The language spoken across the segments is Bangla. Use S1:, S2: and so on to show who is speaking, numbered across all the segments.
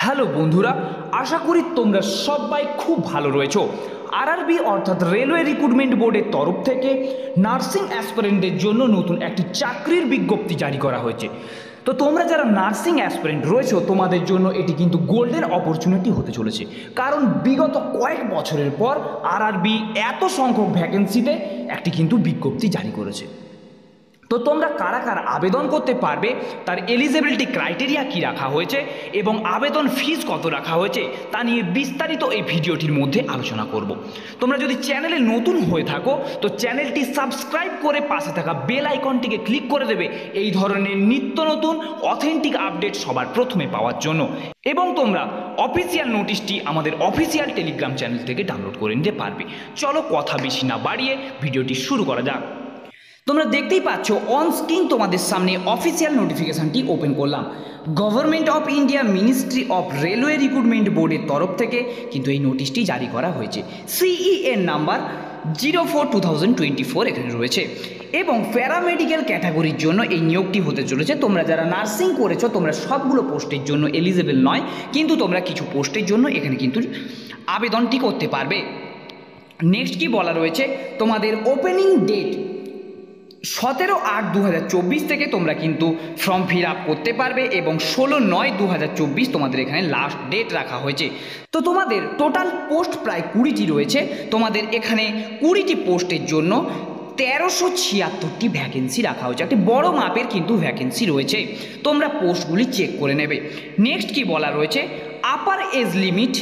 S1: হ্যালো বন্ধুরা, আশা করি তোমরা সবাই খুব ভালো রয়েছো। আরআরবি অর্থাৎ রেলওয়ে রিক্রুটমেন্ট বোর্ডের তরফ থেকে নার্সিং অ্যাসপিরেন্টদের জন্য নতুন একটি চাকরির বিজ্ঞপ্তি জারি করা হয়েছে। তো তোমরা যারা নার্সিং অ্যাসপিরেন্ট রয়েছো তোমাদের জন্য এটি কিন্তু গোল্ডেন অপরচুনিটি হতে চলেছে, কারণ বিগত কয়েক বছরের পর আরআরবি এত সংখ্যক ভ্যাকেন্সিতে একটি কিন্তু বিজ্ঞপ্তি জারি করেছে। তো তোমরা কারা কারা আবেদন করতে পারবে, তার এলিজিবিলিটি ক্রাইটেরিয়া কি রাখা হয়েছে এবং আবেদন ফিস কত রাখা হয়েছে তা নিয়ে বিস্তারিত এই ভিডিওটির মধ্যে আলোচনা করব। তোমরা যদি চ্যানেলে নতুন হয়ে থাকো তো চ্যানেলটি সাবস্ক্রাইব করে পাশে থাকা বেল আইকনটিকে ক্লিক করে দেবে এই ধরনের নিত্য নতুন অথেন্টিক আপডেট সবার প্রথমে পাওয়ার জন্য। এবং তোমরা অফিসিয়াল নোটিশটি আমাদের অফিসিয়াল টেলিগ্রাম চ্যানেল থেকে ডাউনলোড করে নিতে পারবে। চলো কথা বেশি না বাড়িয়ে ভিডিওটি শুরু করা যাক। তোমরা দেখতেই পাচ্ছ অন স্ক্রিন তোমাদের সামনে অফিসিয়াল নোটিফিকেশনটি ওপেন করলাম। Government of India ministry of railway recruitment বোর্ডের তরফ থেকে কিন্তু এই নোটিশটি জারি করা হয়েছে। সিইএন নাম্বার 04/2024 এখানে রয়েছে এবং প্যারামেডিক্যাল ক্যাটাগরির জন্য এই নিয়োগটি হতে চলেছে। তোমরা যারা নার্সিং করেছো তোমরা সবগুলো পোস্টের জন্য এলিজিবল নয়, কিন্তু তোমরা কিছু পোস্টের জন্য এখানে কিন্তু আবেদনটি করতে পারবে। নেক্সট কি বলা রয়েছে, তোমাদের ওপেনিং ডেট 17/8/2024 থেকে তোমরা কিন্তু ফর্ম ফিল আপ করতে পারবে এবং 16/9/2024 তোমাদের এখানে লাস্ট ডেট রাখা হয়েছে। তো তোমাদের টোটাল পোস্ট প্রায় 20টি রয়েছে। তোমাদের এখানে 20টি পোস্টের জন্য 1376টি ভ্যাকেন্সি রাখা হয়েছে। একটি বড় মাপের কিন্তু ভ্যাকেন্সি রয়েছে, তোমরা পোস্টগুলি চেক করে নেবে। নেক্সট কি বলা রয়েছে, আপার এজ লিমিট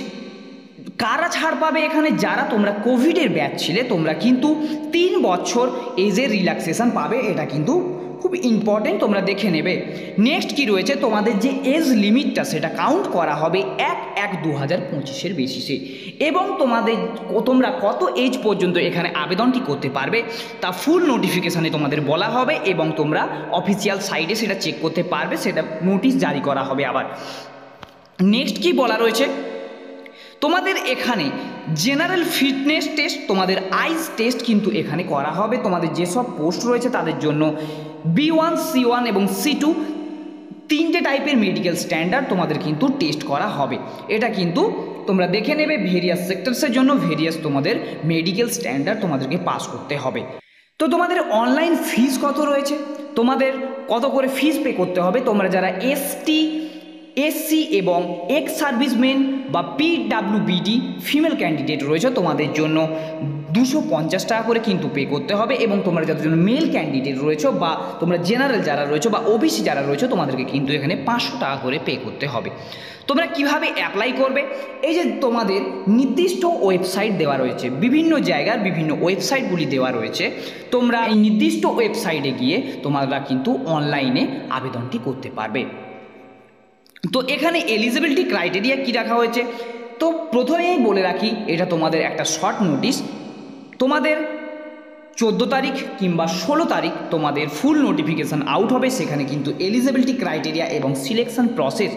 S1: কারা ছাড় পাবে এখানে, যারা তোমরা কোভিডের ব্যাচ ছিলে তোমরা কিন্তু 3 বছর এজের রিল্যাক্সেশন পাবে, এটা কিন্তু খুব ইম্পর্টেন্ট, তোমরা দেখে নেবে। নেক্সট কি রয়েছে, তোমাদের যে এজ লিমিটটা সেটা কাউন্ট করা হবে 1/1/2025 বেসিসে এবং তোমরা কত এজ পর্যন্ত এখানে আবেদনটি করতে পারবে তা ফুল নোটিফিকেশানে তোমাদের বলা হবে এবং তোমরা অফিসিয়াল সাইটে সেটা চেক করতে পারবে, সেটা নোটিশ জারি করা হবে আবার। নেক্সট কি বলা রয়েছে, তোমাদের এখানে জেনারেল ফিটনেস টেস্ট, তোমাদের আইস টেস্ট কিন্তু এখানে করা হবে। তোমাদের যেসব পোস্ট রয়েছে তাদের জন্য B1, C1 এবং C2 তিনটে টাইপের মেডিকেল স্ট্যান্ডার্ড তোমাদের কিন্তু টেস্ট করা হবে। এটা কিন্তু তোমরা দেখে নেবে, ভেরিয়াস সেক্টরসের জন্য ভেরিয়াস তোমাদের মেডিকেল স্ট্যান্ডার্ড তোমাদেরকে পাস করতে হবে। তো তোমাদের অনলাইন ফিস কত রয়েছে, তোমাদের কত করে ফিস পে করতে হবে, তোমরা যারা ST, SC এবং এক্স সার্ভিসম্যান বা PWBD ফিমেল ক্যান্ডিডেট রয়েছে তোমাদের জন্য 250 টাকা করে কিন্তু পে করতে হবে এবং তোমরা যাদের জন্য মেল ক্যান্ডিডেট রয়েছে বা তোমরা জেনারেল যারা রয়েছে বা OBC যারা রয়েছে তোমাদেরকে কিন্তু এখানে 500 টাকা করে পে করতে হবে। তোমরা কিভাবে অ্যাপ্লাই করবে, এই যে তোমাদের নির্দিষ্ট ওয়েবসাইট দেওয়া রয়েছে, বিভিন্ন জায়গার বিভিন্ন ওয়েবসাইটগুলি দেওয়া রয়েছে, তোমরা এই নির্দিষ্ট ওয়েবসাইটে গিয়ে তোমরা কিন্তু অনলাইনে আবেদনটি করতে পারবে। তো এখানে এলিজিবিলিটি ক্রাইটেরিয়া কি রাখা হয়েছে, তো প্রথমেই বলে রাখি এটা তোমাদের একটা শর্ট নোটিশ। তোমাদের 14 তারিখ কিংবা 16 তারিখ তোমাদের ফুল নোটিফিকেশান আউট হবে, সেখানে কিন্তু এলিজিবিলিটি ক্রাইটেরিয়া এবং সিলেকশন প্রসেস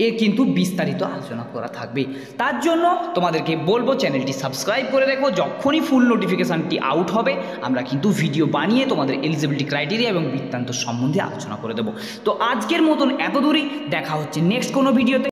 S1: এর কিন্তু বিস্তারিত আলোচনা করা থাকবে। তার জন্য তোমাদেরকে বলবো চ্যানেলটি সাবস্ক্রাইব করে রেখো, যখনই ফুল নোটিফিকেশানটি আউট হবে আমরা কিন্তু ভিডিও বানিয়ে তোমাদের এলিজিবিলিটি ক্রাইটেরিয়া এবং বৃত্তান্ত সম্বন্ধে আলোচনা করে দেবো। তো আজকের মতন এত দূরই, দেখা হচ্ছে নেক্সট কোনো ভিডিওতে।